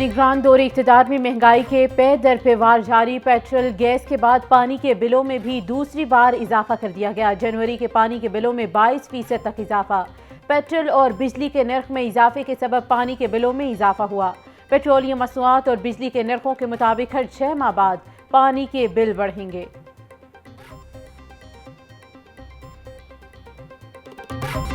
نگران دور اقتدار میں مہنگائی کے پے در پہ وار جاری، پیٹرول گیس کے بعد پانی کے بلوں میں بھی دوسری بار اضافہ کر دیا گیا۔ جنوری کے پانی کے بلوں میں 22% تک اضافہ۔ پیٹرول اور بجلی کے نرخ میں اضافے کے سبب پانی کے بلوں میں اضافہ ہوا۔ پیٹرولیم مصنوعات اور بجلی کے نرخوں کے مطابق ہر 6 ماہ بعد پانی کے بل بڑھیں گے۔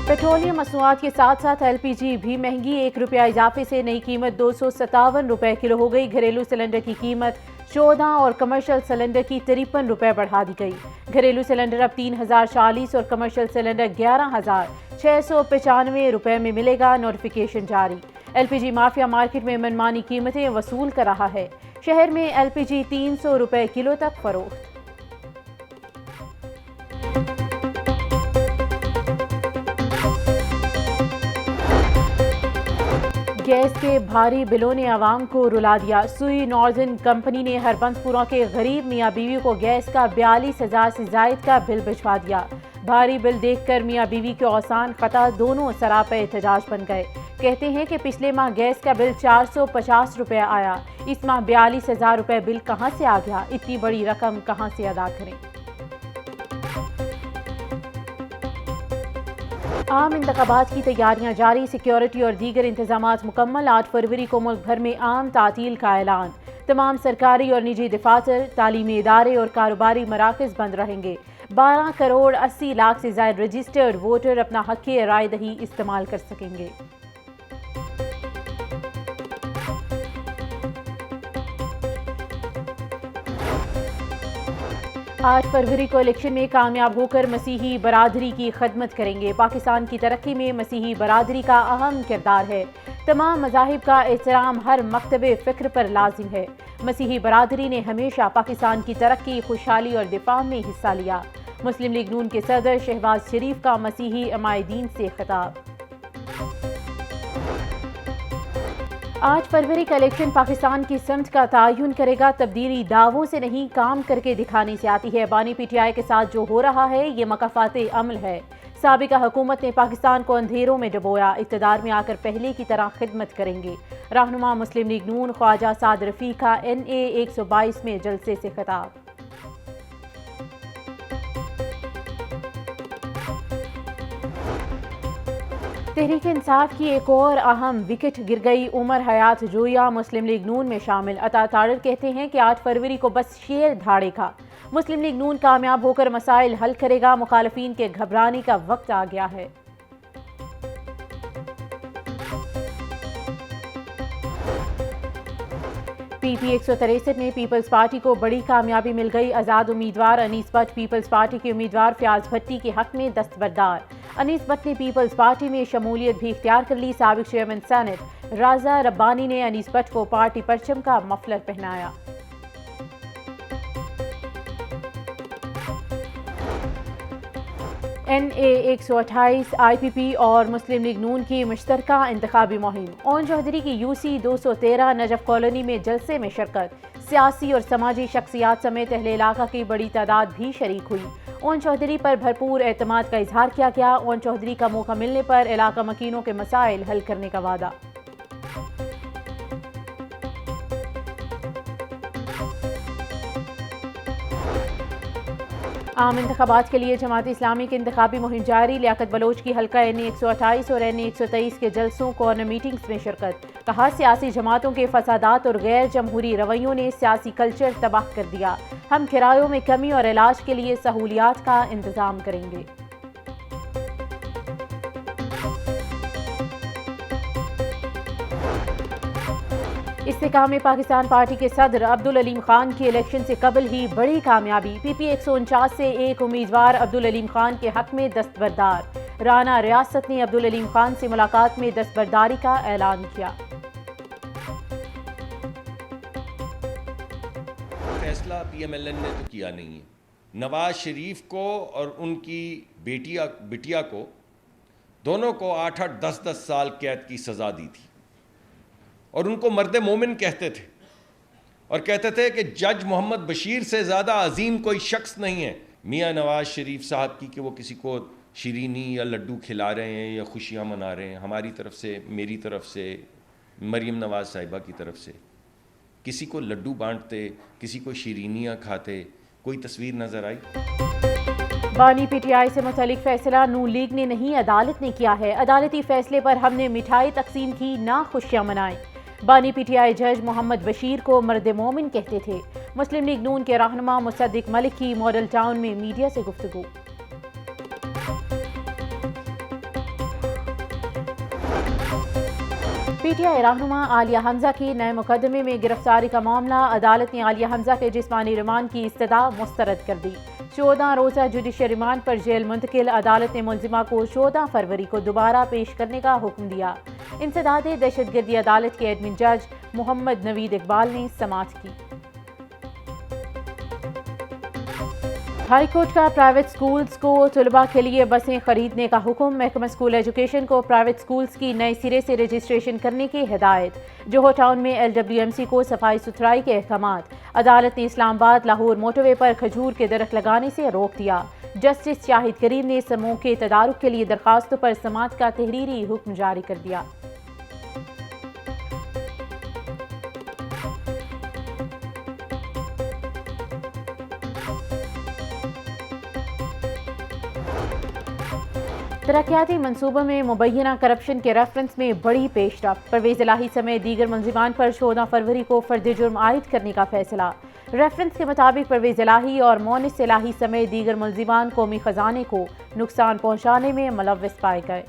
پیٹرولیم مصنوعات کے ساتھ ساتھ ایل پی جی بھی مہنگی، 1 روپیہ اضافے سے نئی قیمت 257 روپے کلو ہو گئی۔ گھریلو سلنڈر کی قیمت 14 اور کمرشل سلنڈر کی 53 روپے بڑھا دی گئی۔ گھریلو سلنڈر اب 3040 اور کمرشل سلنڈر 11695 روپے میں ملے گا۔ نوٹیفیکیشن جاری۔ ایل پی جی مافیا مارکیٹ میں منمانی قیمتیں وصول کر رہا ہے۔ شہر میں ایل پی جی 300 روپے کلو تک فروخت۔ گیس کے بھاری بلوں نے عوام کو رلا دیا۔ سوئی نارزن کمپنی نے ہربنس پورہ کے غریب میاں بیوی کو گیس کا 42,000 سے زائد کا بل بھجوا دیا۔ بھاری بل دیکھ کر میاں بیوی کے اوسان قطع دونوں سراپے احتجاج بن گئے۔ کہتے ہیں کہ پچھلے ماہ گیس کا بل 450 روپے آیا، اس ماہ 42,000 روپے بل کہاں سے آ گیا؟ اتنی بڑی رقم کہاں سے ادا کریں؟ عام انتخابات کی تیاریاں جاری، سیکیورٹی اور دیگر انتظامات مکمل۔ 8 فروری کو ملک بھر میں عام تعطیل کا اعلان۔ تمام سرکاری اور نجی دفاتر، تعلیمی ادارے اور کاروباری مراکز بند رہیں گے۔ 12 کروڑ 80 لاکھ سے زائد رجسٹرڈ ووٹر اپنا حق رائے دہی استعمال کر سکیں گے۔ آٹھ فروری کو الیکشن میں کامیاب ہو کر مسیحی برادری کی خدمت کریں گے۔ پاکستان کی ترقی میں مسیحی برادری کا اہم کردار ہے۔ تمام مذاہب کا احترام ہر مکتب فکر پر لازم ہے۔ مسیحی برادری نے ہمیشہ پاکستان کی ترقی، خوشحالی اور دفاع میں حصہ لیا۔ مسلم لیگ نون کے صدر شہباز شریف کا مسیحی عمائدین سے خطاب۔ 8 فروری کا الیکشن پاکستان کی سمت کا تعین کرے گا۔ تبدیلی دعووں سے نہیں، کام کر کے دکھانے سے آتی ہے۔ بانی پی ٹی آئی کے ساتھ جو ہو رہا ہے یہ مکافات عمل ہے۔ سابقہ حکومت نے پاکستان کو اندھیروں میں ڈبویا، اقتدار میں آ کر پہلے کی طرح خدمت کریں گے۔ رہنما مسلم لیگ نون خواجہ سعد رفیق کا NA 122 میں جلسے سے خطاب۔ تحریک انصاف کی ایک اور اہم وکٹ گر گئی، عمر حیات جویا مسلم لیگ نون میں شامل۔ عطا تاڑر کہتے ہیں کہ 8 فروری کو بس شیر دھاڑے کا۔ مسلم لیگ نون کامیاب ہو کر مسائل حل کرے گا، مخالفین کے گھبرانے کا وقت آ گیا ہے۔ پی پی 163 میں پیپلز پارٹی کو بڑی کامیابی مل گئی۔ آزاد امیدوار انیس بٹ پیپلز پارٹی کے امیدوار فیاض بھٹی کے حق میں دستبردار۔ انیس بٹ نے پیپلز پارٹی میں شمولیت بھی اختیار کر لی۔ سابق چیئرمین سینٹ رازا ربانی نے انیس بٹ کو پارٹی پرچم کا مفلر پہنایا۔ NA 128 IPP اور مسلم لیگ نون کی مشترکہ انتخابی مہم۔ اون چوہدری کی UC 213 نجف کالونی میں جلسے میں شرکت۔ سیاسی اور سماجی شخصیات سمیت اہل علاقہ کی بڑی تعداد بھی شریک ہوئی۔ اون چوہدری پر بھرپور اعتماد کا اظہار کیا گیا۔ اون چوہدری کا موقع ملنے پر علاقہ مکینوں کے مسائل حل کرنے کا وعدہ۔ عام انتخابات کے لیے جماعت اسلامی کی انتخابی مہم جاری۔ لیاقت بلوچ کی حلقہ NA 128 اور NA 123 کے جلسوں کارنر میٹنگز میں شرکت۔ کہا سیاسی جماعتوں کے فسادات اور غیر جمہوری رویوں نے سیاسی کلچر تباہ کر دیا۔ ہم کرایوں میں کمی اور علاج کے لیے سہولیات کا انتظام کریں گے۔ استحکام پاکستان پارٹی کے صدر عبدالعلیم خان کی الیکشن سے قبل ہی بڑی کامیابی۔ PP 149 سے ایک امیدوار عبدالعلیم خان کے حق میں دستبردار۔ رانا ریاست نے عبدالعلیم خان سے ملاقات میں دستبرداری کا اعلان کیا۔ فیصلہ PMLN نے تو کیا نہیں ہے۔ نواز شریف کو اور ان کی بیٹیا کو دونوں کو 8-8 10-10 سال قید کی سزا دی تھی، اور ان کو مرد مومن کہتے تھے، اور کہتے تھے کہ جج محمد بشیر سے زیادہ عظیم کوئی شخص نہیں ہے۔ میاں نواز شریف صاحب کی کہ وہ کسی کو شیرینی یا لڈو کھلا رہے ہیں یا خوشیاں منا رہے ہیں، ہماری طرف سے، میری طرف سے، مریم نواز صاحبہ کی طرف سے کسی کو لڈو بانٹتے, کسی کو شیرینیاں کھاتے, کوئی تصویر نظر آئی؟ بانی پی ٹی آئی سے متعلق فیصلہ نون لیگ نے نہیں عدالت نے کیا ہے. عدالتی فیصلے پر ہم نے مٹھائی تقسیم کی, نہ خوشیاں منائیں. بانی پی ٹی آئی جج محمد بشیر کو مرد مومن کہتے تھے. مسلم لیگ نون کے رہنما مصدق ملک کی ماڈل ٹاؤن میں میڈیا سے گفتگو. پی ٹی آئی رہنما عالیہ حمزہ کی نئے مقدمے میں گرفتاری کا معاملہ. عدالت نے عالیہ حمزہ کے جسمانی ریمانڈ کی استدعا مسترد کر دی. 14 روزہ جوڈیشل ریمانڈ پر جیل منتقل. عدالت نے ملزمہ کو 14 فروری کو دوبارہ پیش کرنے کا حکم دیا. انسداد دہشت گردی عدالت کے ایڈمن جج محمد نوید اقبال نے سماعت کی. ہائی کورٹ کا پرائیویٹ سکولز کو طلباء کے لیے بسیں خریدنے کا حکم. محکمہ اسکول ایجوکیشن کو پرائیویٹ سکولز کی نئے سرے سے رجسٹریشن کرنے کی ہدایت. جوہر ٹاؤن میں LWMC کو صفائی ستھرائی کے احکامات. عدالت نے اسلام آباد لاہور موٹر وے پر کھجور کے درخت لگانے سے روک دیا. جسٹس شاہد کریم نے سموں کے تدارک کے لیے درخواستوں پر سماعت کا تحریری حکم جاری کر دیا. ترقیاتی منصوبوں میں مبینہ کرپشن کے ریفرنس میں بڑی پیش رفت. پرویز الہی سمیت دیگر ملزمان پر 14 فروری کو فرد جرم عائد کرنے کا فیصلہ. ریفرنس کے مطابق پرویز الہی اور مونس الہی سمیت دیگر ملزمان قومی خزانے کو نقصان پہنچانے میں ملوث پائے گئے.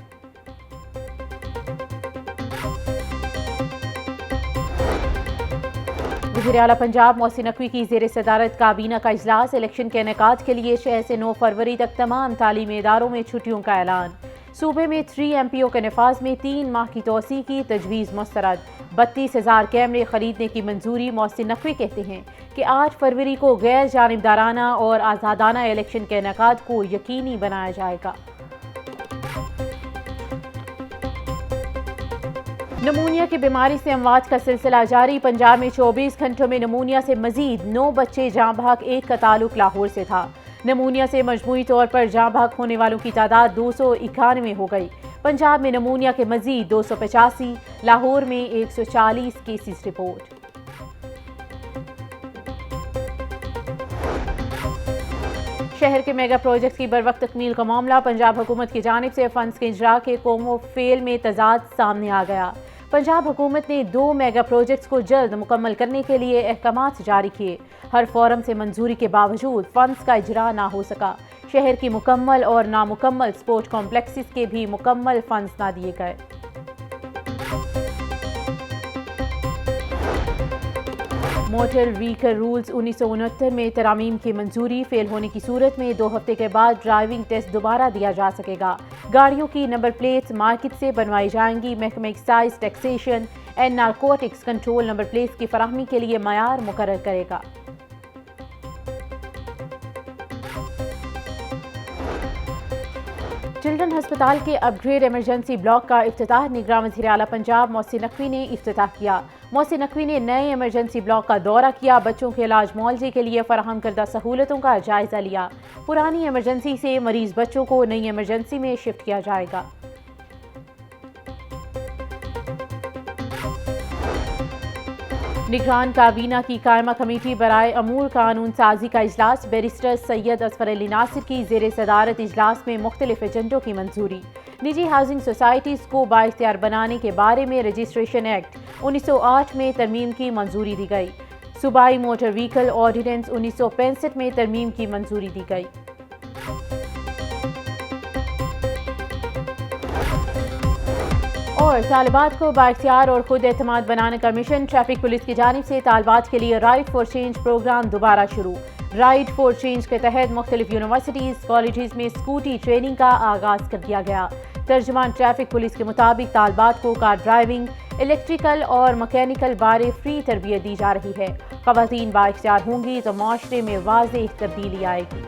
وزیر اعلیٰ پنجاب محسن نقوی کی زیر صدارت کابینہ کا اجلاس. الیکشن کے انعقاد کے لیے 6 سے 9 فروری تک تمام تعلیمی اداروں میں چھٹیوں کا اعلان. صوبے میں 3 MPO کے نفاذ میں 3 ماہ کی توسیع کی تجویز مسترد. 32,000 کیمرے خریدنے کی منظوری. محسن نقوی کہتے ہیں کہ 8 فروری کو غیر جانبدارانہ اور آزادانہ الیکشن کے انعقاد کو یقینی بنایا جائے گا. نمونیا کی بیماری سے اموات کا سلسلہ جاری. پنجاب میں 24 گھنٹوں میں نمونیا سے مزید 9 بچے جاں بحق. 1 کا تعلق لاہور سے تھا. نمونیا سے مجموعی طور پر جاں بحق ہونے والوں کی تعداد 291 ہو گئی. پنجاب میں نمونیا کے مزید 285, لاہور میں 140 کیسز رپورٹ. شہر کے میگا پروجیکٹ کی بروقت تکمیل کا معاملہ. پنجاب حکومت کی جانب سے فنڈز کے اجرا کے قوم و فعل میں تضاد سامنے آ گیا. پنجاب حکومت نے 2 میگا پروجیکٹس کو جلد مکمل کرنے کے لیے احکامات جاری کیے. ہر فورم سے منظوری کے باوجود فنڈز کا اجرا نہ ہو سکا. شہر کی مکمل اور نامکمل سپورٹ کمپلیکسز کے بھی مکمل فنڈز نہ دیے گئے. موٹر وہیکل رولز 1969 میں ترامیم کی منظوری. فیل ہونے کی صورت میں 2 ہفتے کے بعد ڈرائیونگ ٹیسٹ دوبارہ دیا جا سکے گا. گاڑیوں کی نمبر پلیٹس مارکیٹ سے بنوائی جائیں گی. محکمہ excise taxation and narcotics control number plates کی فراہمی کے لیے معیار مقرر کرے گا. چلڈرن ہسپتال کے اپ گریڈ ایمرجنسی بلاک کا افتتاح. نگراں وزیر اعلیٰ پنجاب محسن نقوی نے افتتاح کیا. محسن نقوی نے نئے ایمرجنسی بلاک کا دورہ کیا. بچوں کے علاج معالجے کے لیے فراہم کردہ سہولتوں کا جائزہ لیا. پرانی ایمرجنسی سے مریض بچوں کو نئی ایمرجنسی میں شفٹ کیا جائے گا. نگران کابینہ کی قائمہ کمیٹی برائے امور قانون سازی کا اجلاس. بیرسٹر سید اظفر علی ناصر کی زیر صدارت اجلاس میں مختلف ایجنڈوں کی منظوری. نجی ہاؤسنگ سوسائٹیز کو بااختیار بنانے کے بارے میں رجسٹریشن ایکٹ 1908 میں ترمیم کی منظوری دی گئی. صوبائی موٹر وہیکل آرڈیننس 1965 میں ترمیم کی منظوری دی گئی. اور طالبات کو بااختیار اور خود اعتماد بنانے کا مشن. ٹریفک پولیس کی جانب سے طالبات کے لیے رائٹ فار چینج پروگرام دوبارہ شروع. رائٹ فار چینج کے تحت مختلف یونیورسٹیز کالجز میں اسکوٹی ٹریننگ کا آغاز کر دیا گیا. ترجمان ٹریفک پولیس کے مطابق طالبات کو کار ڈرائیونگ, الیکٹریکل اور مکینیکل بارے فری تربیت دی جا رہی ہے. خواتین بااختیار ہوں گی تو معاشرے میں واضح تبدیلی آئے گی.